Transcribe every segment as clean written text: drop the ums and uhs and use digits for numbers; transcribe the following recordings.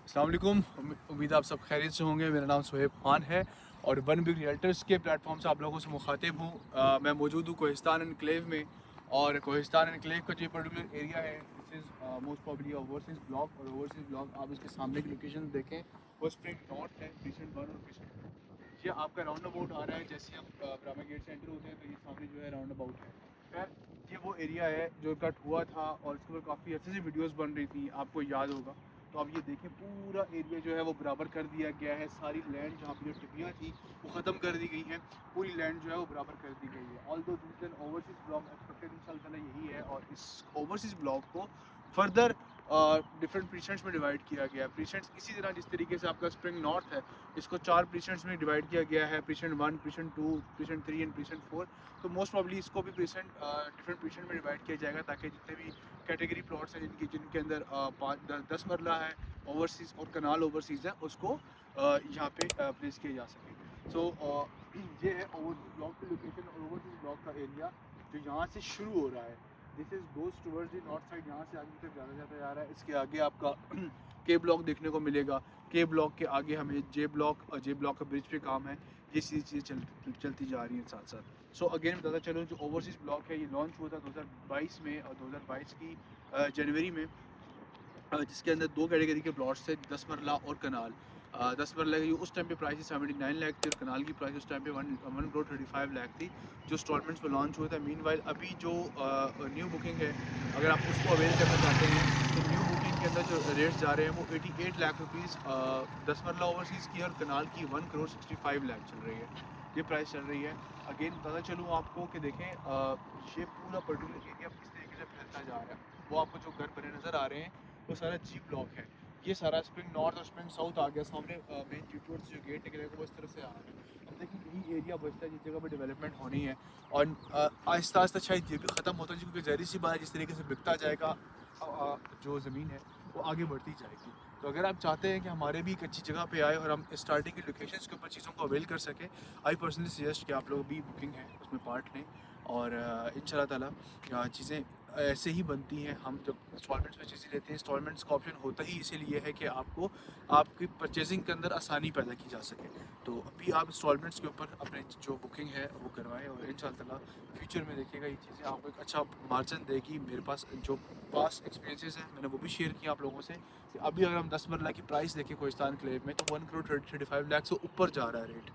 अस्सलाम वालेकुम। उम्मीद आप सब खैरियत से होंगे। मेरा नाम सुहेब खान है और वन बिग रियल्टर्स के प्लेटफॉर्म से आप लोगों से मुखातिब हूँ। मैं मौजूद हूँ कोहिस्तान एनक्लेव में और कोहिस्तान एनक्लेव का जो पर्टिकुलर एरिया है this is most probably overseas block. और ओवरसीज़ ब्लॉक आप इसके सामने की लोकेशन देखें, वो स्प्रिंग नॉर्थ है, प्रीसेंट 1 और प्रीसेंट 2। ये आपका राउंड अबाउट आ रहा है। जैसे हम ब्राह्मा गेट से एंटर होते हैं तो ये सामने जो है राउंड अबाउट है। खैर ये वो एरिया है जो कट हुआ था और इसके ऊपर काफ़ी अच्छे से वीडियोज़ बन रही थी, आपको याद होगा। तो अब ये देखें पूरा एरिया जो है वो बराबर कर दिया गया है। सारी लैंड जहाँ पर जो टिबियाँ थी वो ख़त्म कर दी गई हैं। पूरी लैंड जो है वो बराबर कर दी गई है। Although this an overseas block expected इंशाल्लाह यही है। और इस ओवरसीज़ ब्लॉक को फर्दर डिफरेंट प्रीसेंट्स में डिवाइड किया गया है। प्रीसेंट्स इसी तरह जिस तरीके से आपका स्प्रिंग नॉर्थ है, इसको 4 प्रीसेंट्स में डिवाइड किया गया है, precinct 1, precinct 2, precinct 3 and precinct 4। तो मोस्ट प्रॉब्ली इसको भी प्रीसेंट डिफरेंट प्रीसेंट में डिवाइड किया जाएगा ताकि जितने भी कैटेगरी प्लॉट्स हैं जिनके अंदर 10 मरला है, ओवरसीज़ और कनाल ओवरसीज़ है, उसको यहाँ पे प्लेस किया जा सके। सो ये है ओवरसीज़ ब्लॉक की लोकेशन और ओवरसीज़ ब्लॉक का एरिया जो यहाँ से शुरू हो रहा है। This is goes towards the north side, यहाँ से आगे तक ज़्यादा जाता जा रहा है। इसके आगे आपका के ब्लॉक देखने को मिलेगा। के ब्लॉक के आगे हमें जे ब्लॉक और जे ब्लॉक का ब्रिज पे काम है। ये चीज़ें चलती जा रही हैं साथ साथ। सो अगेन बताता चलो, जो ओवरसीज़ ब्लॉक है ये लॉन्च हुआ था 2022 में और 2022 की जनवरी में, जिसके अंदर 2 कैटेगरी के प्लॉट्स थे, 10 मरला और कनाल। 10 मरला की उस टाइम पे प्राइस 79 लाख थी और कनाल की प्राइस उस टाइम पे 1 करोड़ 35 लाख थी, जो इंस्टॉलमेंट्स में लॉन्च हुआ था। मीनवाइल अभी जो न्यू बुकिंग है, अगर आप उसको अवेल करना चाहते हैं तो न्यू बुकिंग के अंदर जो रेट्स जा रहे हैं वो 88 लाख रुपीज़ 10 मरला ओवरसीज़ की और कनाल की 1 करोड़ 65 लाख चल रही है। ये प्राइस चल रही है। अगेन बताता चलूँ आपको कि देखें ये पूरा पर्टिकुलर एरिया किस तरीके से फैलता जा रहा है। वो आपको जो घर बने नज़र आ रहे हैं वो सारा जी ब्लॉक है। ये सारा स्प्रिंग नॉर्थ और स्प्रिंग साउथ आ गया सामने। मेन जी रोड से जो गेट निकलेगा वो इस तरफ से आ रहा है। अब देखिए यही एरिया बचता है जिस जगह पर डेवलपमेंट होनी है और आहिस्ता आहिस्ता शायद ये भी ख़त्म होता है क्योंकि ज़ाहिर सी बात है जिस तरीके से बिकता जाएगा जो ज़मीन है वो आगे बढ़ती जाएगी। तो अगर आप चाहते हैं कि हमारे भी एक अच्छी जगह पे आए और हम स्टार्टिंग की लोकेशंस के ऊपर चीज़ों को अवेल कर सकें, आई पर्सनली सजेस्ट कि आप लोग भी बुकिंग है उसमें पार्ट लें और इंशाल्लाह ताला चीज़ें ऐसे ही बनती हैं। हम जब इंस्टॉलमेंट्स में चीज़ें लेते हैं, इंस्टॉलमेंट्स का ऑप्शन होता ही इसीलिए है कि आपको आपकी परचेजिंग के अंदर आसानी पैदा की जा सके। तो अभी आप इंस्टॉलमेंट्स के ऊपर अपने जो बुकिंग है वो करवाएं और इंशाल्लाह ताला फ्यूचर में देखिएगा ये चीज़ें आपको एक अच्छा मार्जिन देगी। मेरे पास जो पास्ट एक्सपीरियंसेस हैं मैंने वो भी शेयर किया आप लोगों से कि अभी अगर हम 10 मरला की प्राइस देखें कोहिस्तान क्लेव में तो 1 करोड़ 35 लाख से ऊपर जा रहा है रेट।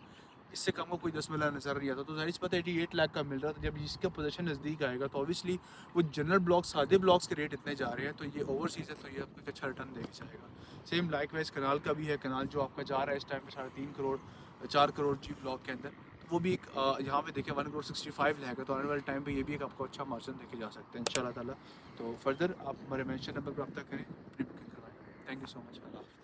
इससे कम को कोई 10 मरला नज़र नहीं आता। तो ज़ाहिर सी बात है 88 लाख का मिल रहा था। जब इसका पोजीशन नज़दीक आएगा तो ऑब्वियसली वो जनरल ब्लॉक सादे ब्लॉक्स के रेट इतने जा रहे हैं तो ये ओवरसीज़ है तो ये आपको एक अच्छा रिटर्न देके जाएगा। सेम लाइक वाइज कनाल का भी है। कनाल जो आपका जा रहा है इस टाइम पे 3.5 करोड़ 4 करोड़ जी ब्लॉक के अंदर, तो वो भी एक यहाँ पे देखें 1 करोड़ 65 लाख है। तो आने वाले टाइम पे ये भी एक आपको अच्छा मार्जिन देके जा सकते हैं इंशाल्लाह ताला। तो फर्दर आप हमारे मेंशन नंबर पर रब्ता करें, अपनी बुकिंग करवाएं। Thank you so much. Allah हाफ़िज़।